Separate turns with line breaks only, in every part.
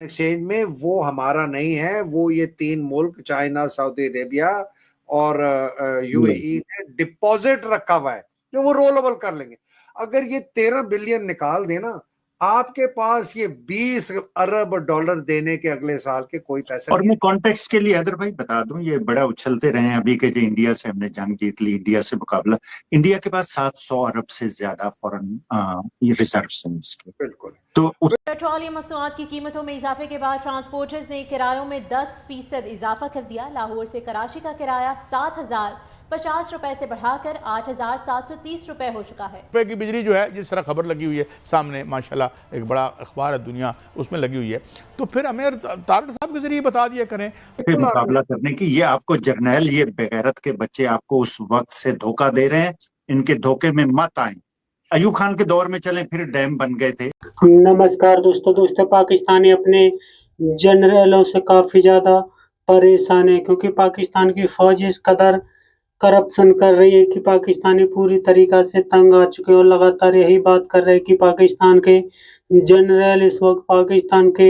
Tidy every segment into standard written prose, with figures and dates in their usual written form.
Exchange میں وہ ہمارا نہیں ہے، وہ یہ 3 ملک چائنا، سعودی عربیہ اور یو اے ای نے ڈپازٹ رکھا ہوا ہے جو وہ رول اوور کر لیں گے۔ اگر یہ 13 بلین نکال دیں نا، آپ کے پاس یہ 20 ارب ڈالر دینے کے اگلے سال کے کوئی پیسے
اور
نہیں
میں
ہے۔
کانٹیکس کے لیے حیدر بھائی بتا دوں، یہ بڑا اچھلتے رہے ہیں ابھی کہ جو انڈیا سے ہم نے جنگ جیت لی، انڈیا سے مقابلہ، انڈیا کے پاس 700 ارب سے زیادہ فورن ریزروز ہیں اس کے،
بالکل۔
تو اس
پیٹرولیم مصنوعات کی قیمتوں میں اضافے کے بعد ٹرانسپورٹرز نے کرایوں میں 10% اضافہ کر دیا۔ لاہور سے کراچی کا کرایہ 7,050 روپے سے بڑھا کر 8,730 روپے ہو چکا ہے۔
روپے کی بجلی جو ہے جس طرح خبر لگی ہوئی ہے سامنے، ماشاءاللہ ایک بڑا اخبار ہے دنیا اس میں لگی ہوئی ہے، تو پھر ہمیں طارق صاحب کے ذریعے بتا دیا کریں
سے مقابلہ کرنے کی۔ یہ آپ کو جرنیل، یہ بغیرت کے بچے آپ کو اس وقت سے دھوکہ دے رہے ہیں، ان کے دھوکے میں مت آئیں۔ ایوب خان کے دور میں چلیں، پھر ڈیم بن گئے تھے۔
نمسکار دوستو، پاکستانی اپنے جنرلوں سے کافی زیادہ پریشان ہے کیونکہ پاکستان کی فوج اس قدر کرپشن کر رہی ہے کہ پاکستانی پوری طریقہ سے تنگ آ چکے اور لگاتار یہی بات کر رہے ہیں کہ پاکستان کے جنرل اس وقت پاکستان کے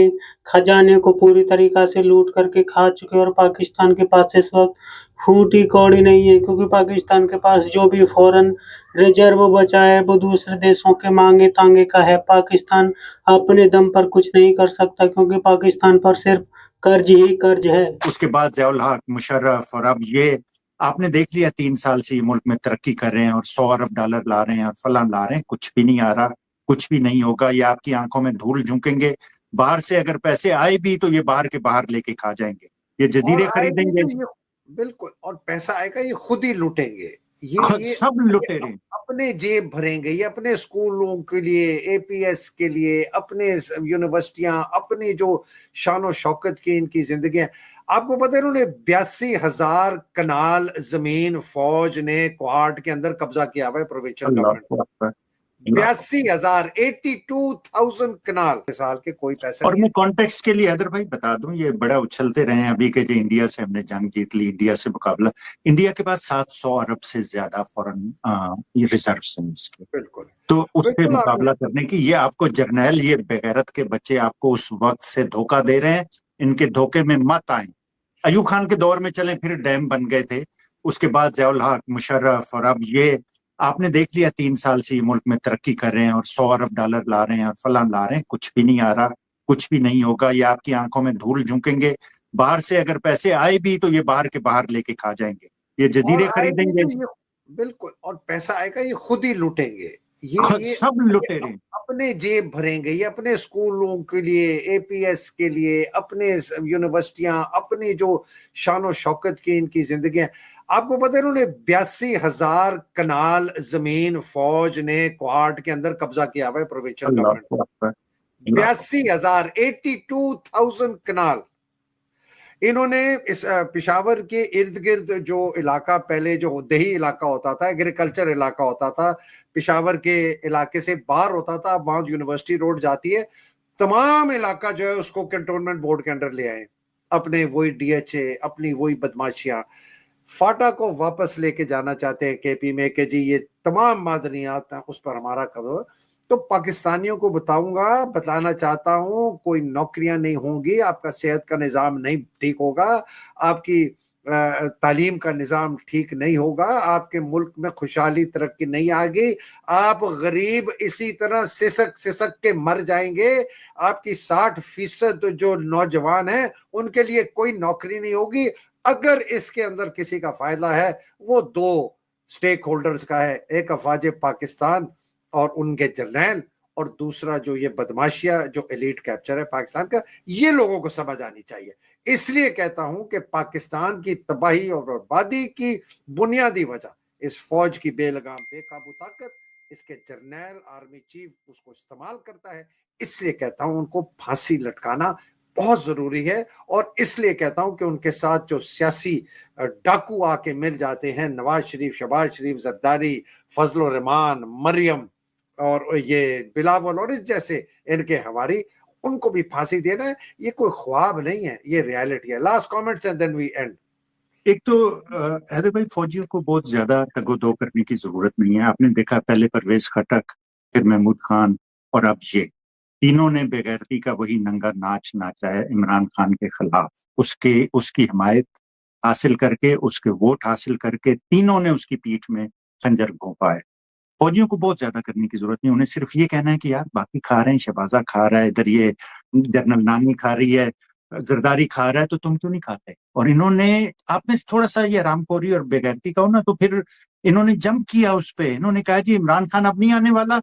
خزانے کو پوری طریقہ سے لوٹ کر کے کھا چکے اور پاکستان کے پاس اس وقت پھوٹی کوڑی نہیں ہے، کیونکہ پاکستان کے پاس جو بھی فورن ریزرو بچا ہے وہ دوسرے دیشوں کے مانگے تانگے کا ہے۔ پاکستان اپنے دم پر کچھ نہیں کر سکتا کیونکہ پاکستان پر صرف قرض ہی قرض ہے۔
اس کے بعد ضیاء الحق، مشرف، اور اب یہ آپ نے دیکھ لیا 3 سال سے یہ ملک میں ترقی کر رہے ہیں اور 100 ارب ڈالر لا رہے ہیں اور فلاں لا رہے ہیں، کچھ بھی نہیں آ رہا، کچھ بھی نہیں ہوگا۔ یہ آپ کی آنکھوں میں دھول جھونکیں گے۔ باہر سے اگر پیسے آئے بھی تو یہ باہر کے باہر لے کے کھا جائیں گے، یہ جزیرے خریدیں گے،
بالکل، اور پیسہ آئے گا یہ خود ہی لوٹیں گے، یہ
سب لٹے رہے۔
اپنے جیب بھریں گے، یہ اپنے اسکولوں کے لیے، اے پی ایس کے لیے، اپنے یونیورسٹیاں، اپنی جو شان و شوکت کی ان کی زندگیاں۔ آپ کو پتہ ہے انہوں نے 82,000 کنال زمین فوج نے کوارٹ کے اندر قبضہ کیا ہوا ہے، پروونشل گورنمنٹ 82,000 82,000 کنال سال کے کوئی پیسے
اور
نہیں
میں
ہے۔
کانٹیکس کے لیے حیدر بھائی بتا دوں، یہ بڑا اچھلتے رہے ہیں ابھی کہ جو انڈیا سے ہم نے جنگ جیت لی، انڈیا سے مقابلہ، انڈیا کے پاس 700 ارب سے زیادہ فورن ریزروز ہیں اس کے،
بالکل،
تو اس سے مقابلہ کرنے کی۔ یہ آپ کو جرنیل، یہ بغیرت کے بچے آپ کو اس وقت سے دھوکہ دے رہے ہیں، ان کے دھوکے میں مت آئیں۔ ایوب خان کے دور میں چلیں، پھر ڈیم بن گئے تھے، اس کے بعد ضیاء الحق، مشرف، اور اب یہ آپ نے دیکھ لیا 3 سال سے یہ ملک میں ترقی کر رہے ہیں اور 100 ارب ڈالر لا رہے ہیں اور فلاں لا رہے ہیں، کچھ بھی نہیں آ رہا، کچھ بھی نہیں ہوگا۔ یہ آپ کی آنکھوں میں دھول جھونکیں گے۔ باہر سے اگر پیسے آئے بھی تو یہ باہر کے باہر لے کے کھا جائیں گے، یہ جزیرے خریدیں گے،
بالکل، اور پیسہ آئے گا یہ خود ہی لوٹیں گے، یہ
سب لٹے رہے۔
اپنے جیب بھریں گے، یہ اپنے اسکولوں کے لیے، اے پی ایس کے لیے، اپنے یونیورسٹیاں، اپنی جو شان و شوکت کی ان کی زندگیاں۔ آپ کو پتہ ہے انہوں نے 82,000 کنال زمین فوج نے کوارٹ کے اندر قبضہ کیا ہوا ہے، پروونشل گورنمنٹ 82,000 82,000 کنال۔ انہوں نے اس پشاور کے ارد گرد جو علاقہ پہلے جو دیہی علاقہ ہوتا تھا، ایگریکلچر علاقہ ہوتا تھا، پشاور کے علاقے سے باہر ہوتا تھا، وہاں یونیورسٹی روڈ جاتی ہے، تمام علاقہ جو ہے اس کو کنٹونمنٹ بورڈ کے انڈر لے آئے، اپنے وہی ڈی ایچ اے، اپنی وہی بدماشیاں۔ فاٹا کو واپس لے کے جانا چاہتے ہیں کے پی میں کہ جی یہ تمام معدنیات ہیں اس پر ہمارا قبضہ۔ تو پاکستانیوں کو بتانا چاہتا ہوں، کوئی نوکریاں نہیں ہوں گی، آپ کا صحت کا نظام نہیں ٹھیک ہوگا، آپ کی تعلیم کا نظام ٹھیک نہیں ہوگا، آپ کے ملک میں خوشحالی ترقی نہیں آگی، آپ غریب اسی طرح سسک کے مر جائیں گے۔ آپ کی 60% جو نوجوان ہیں ان کے لیے کوئی نوکری نہیں ہوگی۔ اگر اس کے اندر کسی کا فائدہ ہے وہ 2 سٹیک ہولڈرز کا ہے، ایک افواج پاکستان اور ان کے جرنیل، اور دوسرا جو یہ بدماشیہ جو ایلیٹ کیپچر ہے پاکستان کا، یہ لوگوں کو سمجھ آنی چاہیے۔ اس لیے کہتا ہوں کہ پاکستان کی تباہی اور بربادی کی بنیادی وجہ اس فوج کی بے لگام بے قابو طاقت، اس کے جرنیل آرمی چیف اس کو استعمال کرتا ہے۔ اس لیے کہتا ہوں ان کو پھانسی لٹکانا بہت ضروری ہے، اور اس لیے کہتا ہوں کہ ان کے ساتھ جو سیاسی ڈاکو آ کے مل جاتے ہیں، نواز شریف، شہباز شریف، زرداری، فضل الرحمان، مریم اور یہ بلاول اور اس جیسے ان کے ہواری، ان کو بھی پھانسی دینا ہے۔ یہ کوئی خواب نہیں ہے، یہ ریالٹی ہے۔ Last comments and then we end.
ایک تو حیدر بھائی، فوجیوں کو بہت زیادہ تگ و دو کرنے کی ضرورت نہیں ہے۔ آپ نے دیکھا پہلے پرویز خٹک، پھر محمود خان، اور اب یہ तीनों ने बेगैरती का वही नंगा नाच नाचा है इमरान खान के खिलाफ, उसकी हिमायत हासिल करके, उसके वोट हासिल करके तीनों ने उसकी पीठ में खंजर घोंपा है। फौजियों को बहुत ज्यादा करने की जरूरत नहीं, उन्हें सिर्फ ये कहना है कि यार बाकी खा रहे हैं, शहबाजा खा रहा है, इधर ये जनरल नानी खा रही है, जरदारी खा रहा है, तो तुम क्यों नहीं खाते? और इन्होंने, आप में थोड़ा सा ये हरामखोरी और बेगैरती का हो ना, तो फिर इन्होंने जंप किया उस पे, इन्होंने कहा जी इमरान खान अब नहीं आने वाला,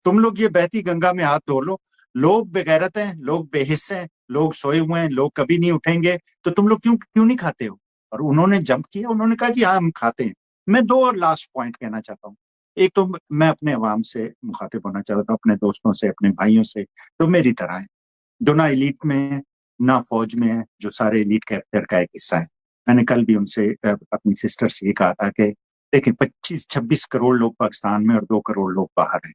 तुम लोग ये बहती गंगा में हाथ धो लो, लोग बेगैरत हैं, लोग बेहिस्से हैं, लोग सोए हुए हैं, लोग कभी नहीं उठेंगे, तो तुम लोग क्यों नहीं खाते हो? और उन्होंने जंप किया, उन्होंने कहा जी हाँ हम खाते हैं। मैं 2 और लास्ट पॉइंट कहना चाहता हूँ। एक तो मैं अपने अवाम से मुखातिब होना चाहता हूँ, अपने दोस्तों से, अपने भाइयों से, तो मेरी तरह है, जो ना एलीट में है ना फौज में है, जो सारे एलीट कैरेक्टर का एक हिस्सा है। मैंने कल भी उनसे, अपनी सिस्टर से ये कहा था कि देखिए 25-26 करोड़ लोग पाकिस्तान में और 2 करोड़ लोग बाहर हैं।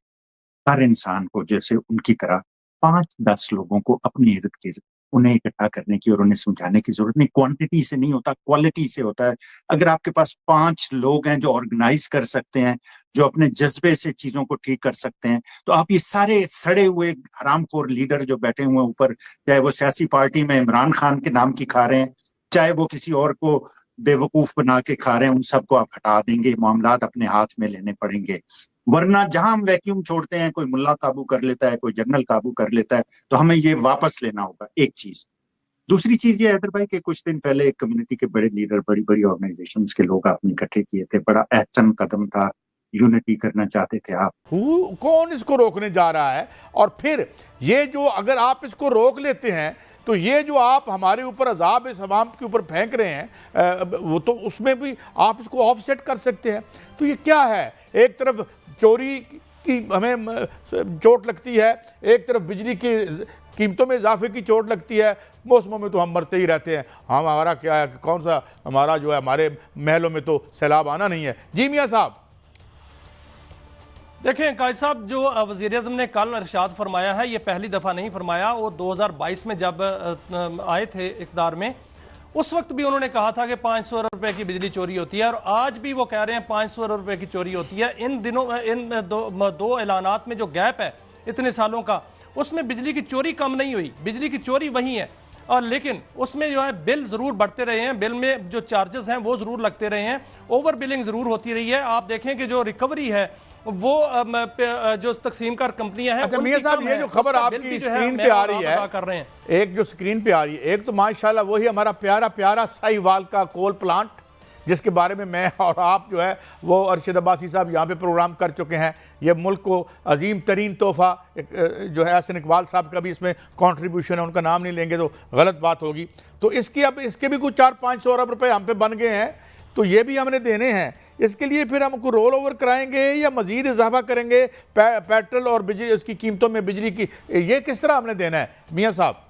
हर इंसान को जैसे उनकी तरह 5-10 लोगों को अपनी इर्द गिर्द उन्हें इकट्ठा करने की और उन्हें समझाने की जरूरत नहीं। क्वांटिटी से नहीं होता, क्वालिटी से होता है। अगर आपके पास 5 लोग हैं जो ऑर्गेनाइज कर सकते हैं, जो अपने जज्बे से चीजों को ठीक कर सकते हैं, तो आप ये सारे सड़े हुए हरामखोर लीडर जो बैठे हुए हैं ऊपर, चाहे वो सियासी पार्टी में इमरान खान के नाम की खा रहे हैं, चाहे वो किसी और को बेवकूफ बना के खा रहे हैं, उन सबको आप हटा देंगे, मामलात अपने हाथ में लेने पड़ेंगे। वरना जहां हम वैक्यूम छोड़ते हैं, कोई मुल्ला काबू कर लेता है, कोई जनरल काबू कर लेता है, तो हमें ये वापस लेना होगा। एक चीज। दूसरी चीज ये हैदर भाई कि कुछ दिन पहले एक कम्युनिटी के बड़े लीडर, बड़ी बड़ी ऑर्गेनाइजेशंस के लोग आपने इकट्ठे किए थे, बड़ा अहम कदम था, यूनिटी करना चाहते थे आप।
कौन इसको रोकने जा रहा है? और फिर ये जो, अगर आप इसको रोक लेते हैं तो ये जो आप हमारे ऊपर अजाब इस अवाम के ऊपर फेंक रहे हैं, वो तो उसमें भी आप इसको ऑफसेट कर सकते हैं। तो ये क्या है? एक तरफ चोरी की हमें चोट लगती है, एक तरफ बिजली की कीमतों में इजाफे की चोट लगती है, मौसमों में तो हम मरते ही रहते हैं। हमारा क्या है, कौन सा हमारा जो है, हमारे महलों में तो सैलाब आना नहीं है। जी मियाँ साहब।
देखें कायद साहब, जो वज़ीर-ए-आज़म ने कल इरशाद फरमाया है, ये पहली दफ़ा नहीं फरमाया। वो 2022 में जब आए थे इक़्तिदार में, उस वक्त भी उन्होंने कहा था कि 500 अरब रुपए की बिजली चोरी होती है, और आज भी वो कह रहे हैं 500 अरब रुपए की चोरी होती है। इन दिनों इन दो ऐलानात में जो गैप है इतने सालों का, उसमें बिजली की चोरी कम नहीं हुई, बिजली की चोरी वही है। और लेकिन उसमें जो है बिल ज़रूर बढ़ते रहे हैं, बिल में जो चार्जेस हैं वो ज़रूर लगते रहे हैं, ओवर बिलिंग ज़रूर होती रही है। आप देखें कि जो रिकवरी है वो जो तकसीम कार कंपनियां हैं।
अच्छा मियां साहब, ये जो खबर आपकी स्क्रीन पे आ रही है,
कर रहे हैं,
एक जो स्क्रीन पे आ रही है, एक तो माशाल्लाह वही हमारा प्यारा प्यारा साहिवाल का कोल प्लांट, जिसके बारे में मैं और आप जो है वो अरशद अब्बासी साहब यहाँ पे प्रोग्राम कर चुके हैं। ये मुल्क को अजीम तरीन तोहफा जो है, हसन इकबाल साहब का भी इसमें कॉन्ट्रीब्यूशन है, उनका नाम नहीं लेंगे तो गलत बात होगी। तो इसकी अब इसके भी कुछ 400-500 अरब रुपए हम पे बन गए हैं, तो ये भी हमने देने हैं। इसके लिए फिर हमको रोल ओवर कराएंगे या मजीद इजाफा करेंगे पेट्रोल और बिजली, इसकी कीमतों में बिजली की, ये किस तरह हमने देना है मियाँ साहब?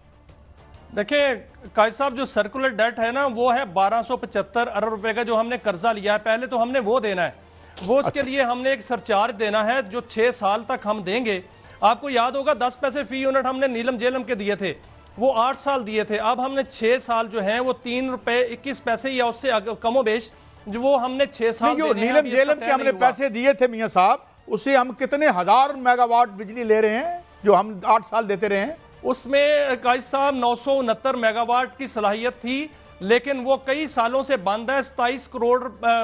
देखिए कायद साहब, जो सर्कुलर डेट है ना, वो है 1275 अरब रुपए का जो हमने कर्जा लिया है। पहले तो हमने वो देना है, वो उसके लिए हमने एक सरचार्ज देना है जो 6 साल तक हम देंगे। आपको याद होगा 10 पैसे फी यूनिट हमने नीलम जेलम के दिए थे, वो 8 साल दिए थे। अब हमने 6 साल जो है वो 3 रुपए 21 पैसे या उससे कमो बेश, जो वो हमने 6 साल
जो नीलम जेलम के हमने पैसे दिए थे मियाँ साहब, उससे हम कितने हजार मेगावाट बिजली ले रहे हैं जो हम 8 साल देते रहे हैं?
उसमें कायद साहब 969 मेगावाट की सलाहियत थी, लेकिन वो कई सालों से बंद है। 27 करोड़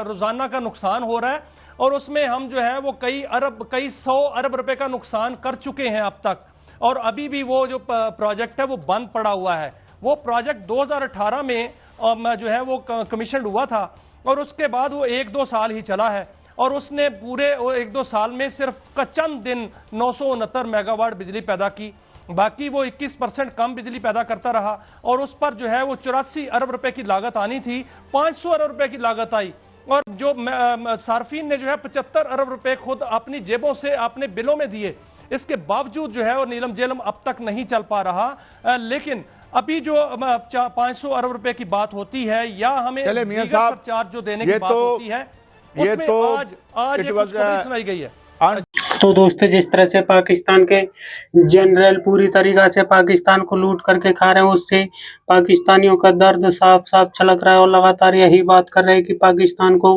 रोजाना का नुकसान हो रहा है, और उसमें हम जो है वो कई 100 अरब रुपए का नुकसान कर चुके हैं अब तक। और अभी भी वो जो प्रोजेक्ट है वो बंद पड़ा हुआ है। वो प्रोजेक्ट 2018 में जो है वो कमीशन हुआ था, और उसके बाद वो 1-2 साल ही चला है, और उसने पूरे 1-2 साल में सिर्फ चंद दिन 969 मेगावाट बिजली पैदा की। बाकी वो 21% कम बिजली पैदा करता रहा, और उस पर जो है वो 84 अरब रुपए की लागत आनी थी, 500 अरब रुपए की लागत आई। और जो सार्फिन ने जो है 75 अरब रुपए खुद अपनी जेबों से अपने बिलों में दिए। इसके बावजूद जो है वो नीलम जेलम अब तक नहीं चल पा रहा। लेकिन अभी जो 500 अरब रुपए की बात होती है, या हमें
सरचार्ज
जो देने की बात होती है, उसमें आज ये खुशखबरी सुनाई गई है।
तो दोस्तों, जिस तरह से पाकिस्तान के जनरल पूरी तरीक़ा से पाकिस्तान को लूट करके खा रहे हैं, उससे पाकिस्तानियों का दर्द साफ-साफ झलक रहा है और लगातार यही बात कर रहे हैं कि पाकिस्तान को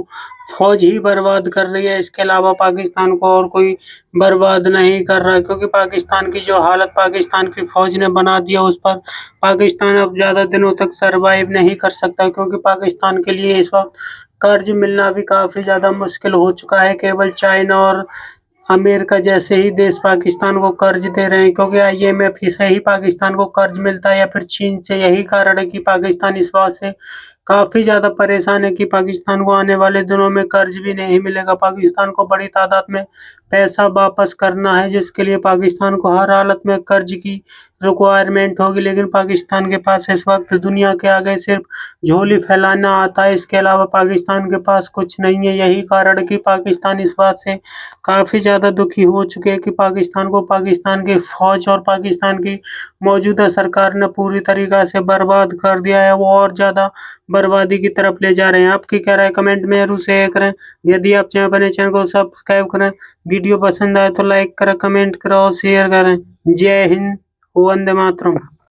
फ़ौज ही बर्बाद कर रही है, इसके अलावा पाकिस्तान को और कोई बर्बाद नहीं कर रहा है, क्योंकि पाकिस्तान की जो हालत पाकिस्तान की फ़ौज ने बना दिया, उस पर पाकिस्तान अब ज़्यादा दिनों तक सर्वाइव नहीं कर सकता, क्योंकि पाकिस्तान के लिए इस वक़्त कर्ज़ मिलना भी काफ़ी ज़्यादा मुश्किल हो चुका है। केवल चाइना और अमेरिका जैसे ही देश पाकिस्तान को कर्ज दे रहे हैं, क्योंकि IMF से ही पाकिस्तान को कर्ज मिलता है या फिर चीन से। यही कारण है कि पाकिस्तान इस बात से काफ़ी ज़्यादा परेशान है कि पाकिस्तान को आने वाले दिनों में कर्ज भी नहीं मिलेगा। पाकिस्तान को बड़ी तादाद में पैसा वापस करना है, जिसके लिए पाकिस्तान को हर हालत में कर्ज की रिक्वायरमेंट होगी, लेकिन पाकिस्तान के पास इस वक्त दुनिया के आगे सिर्फ झोली फैलाना आता है, इसके अलावा पाकिस्तान के पास कुछ नहीं है। यही कारण है कि पाकिस्तान इस बात से काफ़ी ज़्यादा दुखी हो चुके हैं कि पाकिस्तान को पाकिस्तान की फ़ौज और पाकिस्तान की मौजूदा सरकार ने पूरी तरीक़ा से बर्बाद कर दिया है। वो और ज़्यादा बर्बादी की तरफ ले जा रहे हैं। आपकी क्या राय कमेंट में ज़रूर शेयर करें। यदि आप चाहें अपने चैनल को सब्सक्राइब करें, वीडियो पसंद आए तो लाइक करें, कमेंट करें और शेयर करें। जय हिंद, वंदे मातरम।